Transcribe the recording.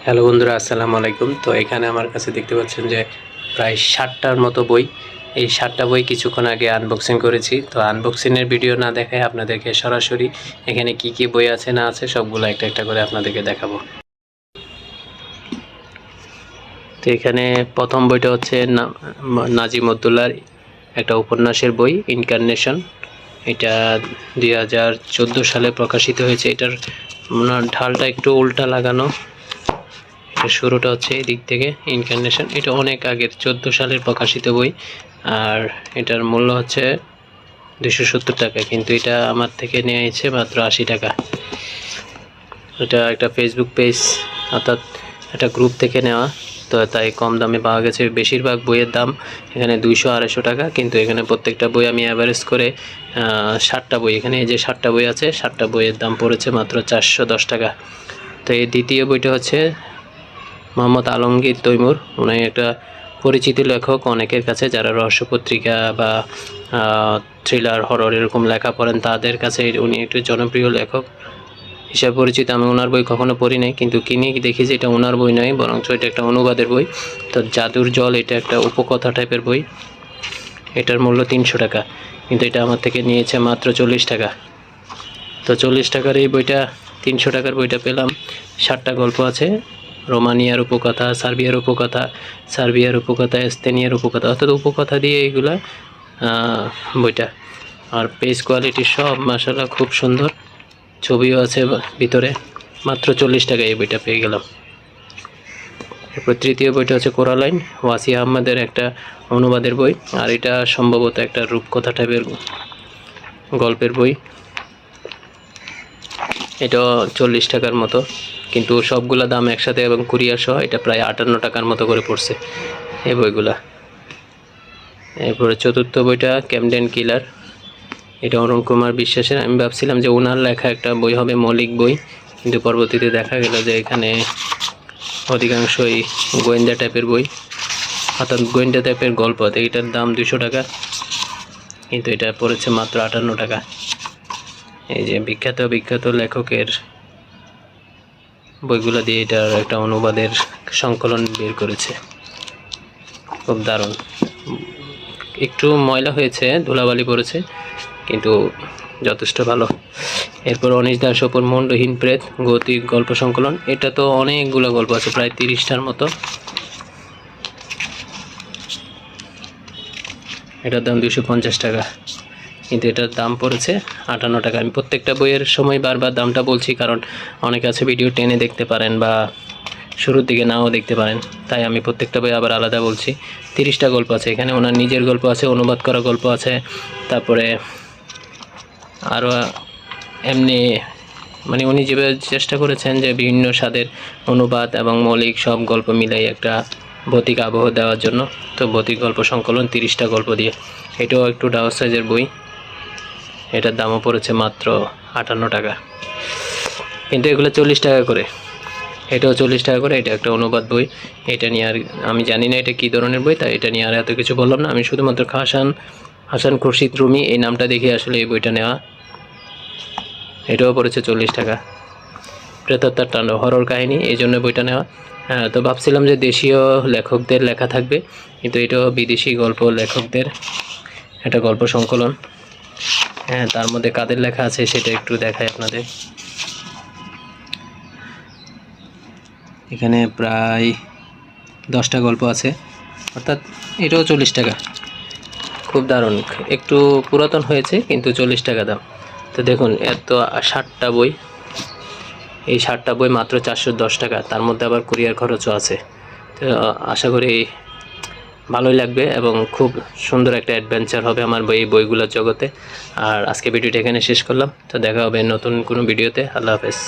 Hello বন্ধুরা, আসসালামু আলাইকুম। তো এখানে আমার কাছে দেখতে পাচ্ছেন যে প্রায় 60টার মতো বই। এই 60টা বই কিছুক্ষণ আগে আনবক্সিং করেছি। তো আনবক্সিংয়ের ভিডিও না দেখায় আপনাদেরকে সরাসরি এখানে কি কি বই আছে না আছে সবগুলো একটা একটা করে আপনাদেরকে দেখাবো। তো এখানে প্রথম বইটা হচ্ছে নাজিমুদ্দৌলার একটা উপন্যাসের বই, ইনকারনেশন। এটা 2014 সালে প্রকাশিত হয়েছে। এটার ঢালটা একটু উল্টা লাগানো। শুরুটা হচ্ছে এই দিক থেকে, ইনকারনেশন। এটা অনেক আগের 14 সালের প্রকাশিত বই, আর এটার মূল্য হচ্ছে 270 টাকা, কিন্তু এটা আমার থেকে নিয়েছে মাত্র 80 টাকা। এটা একটা ফেসবুক পেজ অর্থাৎ একটা গ্রুপ থেকে নেওয়া, তো তাই কম দামে পাওয়া গেছে। বেশিরভাগ বইয়ের দাম এখানে 200-250 টাকা, কিন্তু এখানে প্রত্যেকটা বই আমি অ্যাভারেজ করে 60টা বই, এখানে যে 60টা বই আছে 60টা বইয়ের দাম পড়েছে মাত্র 410 টাকা। তো এই দ্বিতীয় বইটা হচ্ছে মোহাম্মদ আলমগীর তৈমুর। উনি একটা পরিচিত লেখক অনেকের কাছে, যারা রহস্য পত্রিকা বা থ্রিলার, হরর এরকম লেখা পড়েন তাদের কাছে উনি একটু জনপ্রিয় লেখক হিসাবে পরিচিত। আমি ওনার বই কখনো পড়ি নাই, কিন্তু কিনে দেখি যে এটা ওনার বই নয়, বরঞ্চ এটা একটা অনুবাদের বই। তো জাদুর জল, এটা একটা উপকথা টাইপের বই। এটার মূল্য 300 টাকা, কিন্তু এটা আমার থেকে নিয়েছে মাত্র 40 টাকা। তো 40 টাকার এই বইটা, 300 টাকার বইটা পেলাম। 60টা গল্প আছে, রোমানিয়ার উপকথা, সার্বিয়ার উপকথা, স্পেনিয়ার উপকথা, অর্থাৎ উপকথা দিয়ে এইগুলা বইটা। আর পেজ কোয়ালিটি সব মাশাআল্লাহ খুব সুন্দর, ছবিও আছে ভিতরে। মাত্র 40 টাকায় এই বইটা পেয়ে গেলাম। এরপর তৃতীয় বইটা হচ্ছে কোরালাইন, ওয়াসি আহমেদের একটা অনুবাদের বই, আর এটা সম্ভবত একটা রূপকথা টাইপের গল্পের বই। এটাও 40 টাকার মতো, কিন্তু সবগুলা দাম একসাথে এবং কুরিয়ার সহ এটা প্রায় 58 টাকার মতো করে পড়ছে এই বইগুলা। এরপরে চতুর্থ বইটা ক্যামডেন কিলার, এটা অরুণ কুমার বিশ্বাসের। আমি ভাবছিলাম যে ওনার লেখা একটা বই হবে, মৌলিক বই, কিন্তু পরবর্তীতে দেখা গেল যে এখানে অধিকাংশই গোয়েন্দা টাইপের বই, অর্থাৎ গোয়েন্দা টাইপের গল্প। এটার দাম 200 টাকা, কিন্তু এটা পড়েছে মাত্র 58 টাকা। এই যে বিখ্যাত লেখকের বইগুলো দিয়ে এটার একটা অনুবাদের সংকলন বের করেছে, খুব দারুণ। একটু ময়লা হয়েছে, ধুলাবালি পড়েছে, কিন্তু যথেষ্ট ভালো। এরপর অনিশ দাস অপুর মণ্ডহীন প্রেত গৌতিক গল্প সংকলন। এটা তো অনেকগুলো গল্প আছে, প্রায় 30টার মতো। এটার দাম 250 টাকা, কিন্তু এটার দাম পড়েছে 58 টাকা। আমি প্রত্যেকটা বইয়ের সময় বারবার দামটা বলছি, কারণ অনেক আছে ভিডিও টেনে দেখতে পারেন বা শুরুর দিকে নাও দেখতে পারেন, তাই আমি প্রত্যেকটা বই আবার আলাদা বলছি। 30টা গল্প আছে এখানে, ওনার নিজের গল্প আছে, অনুবাদ করা গল্প আছে, তারপরে আরও এমনি মানে উনি যেভাবে চেষ্টা করেছেন যে বিভিন্ন স্বাদের অনুবাদ এবং মৌলিক সব গল্প মিলাই একটা ভৌতিক আবহ দেওয়ার জন্য। তো ভৌতিক গল্প সংকলন 30টা গল্প দিয়ে, এটাও একটু ডাউন সাইজের বই। এটার দামও পড়েছে মাত্র 58 টাকা, কিন্তু এগুলো 40 টাকা করে। এটাও 40 টাকা করে। এটা একটা অনুবাদ বই। এটা নিয়ে আর আমি জানি না এটা কী ধরনের বই, তাই এটা নিয়ে আর এত কিছু বললাম না। আমি শুধুমাত্র হাসান খুরশিদ রুমি এই নামটা দেখে আসলে এই বইটা নেওয়া। এটাও পড়েছে 40 টাকা। প্রেতাত্মার তাণ্ডব, হরর কাহিনী, এই জন্য বইটা নেওয়া। হ্যাঁ, তো ভাবছিলাম যে দেশীয় লেখকদের লেখা থাকবে, কিন্তু এটাও বিদেশি গল্প লেখকদের একটা গল্প সংকলন। হ্যাঁ, তার মধ্যে কাদের লেখা আছে সেটা একটু দেখাই আপনাদের। এখানে প্রায় 10টা গল্প আছে, অর্থাৎ এটাও 40 টাকা। খুব দারুণ, একটু পুরাতন হয়েছে, কিন্তু 40 টাকা দাম। তো দেখুন, এত 60টা বই, এই 60টা বই মাত্র 410 টাকা, তার মধ্যে আবার কুরিয়ার খরচও আছে। তো আশা করি ভালোই লাগবে এবং খুব সুন্দর একটা অ্যাডভেঞ্চার হবে আমার এই বইগুলোর জগতে। আর আজকে ভিডিওটা এখানে শেষ করলাম। তো দেখা হবে নতুন কোনো ভিডিওতে। আল্লাহ হাফেজ।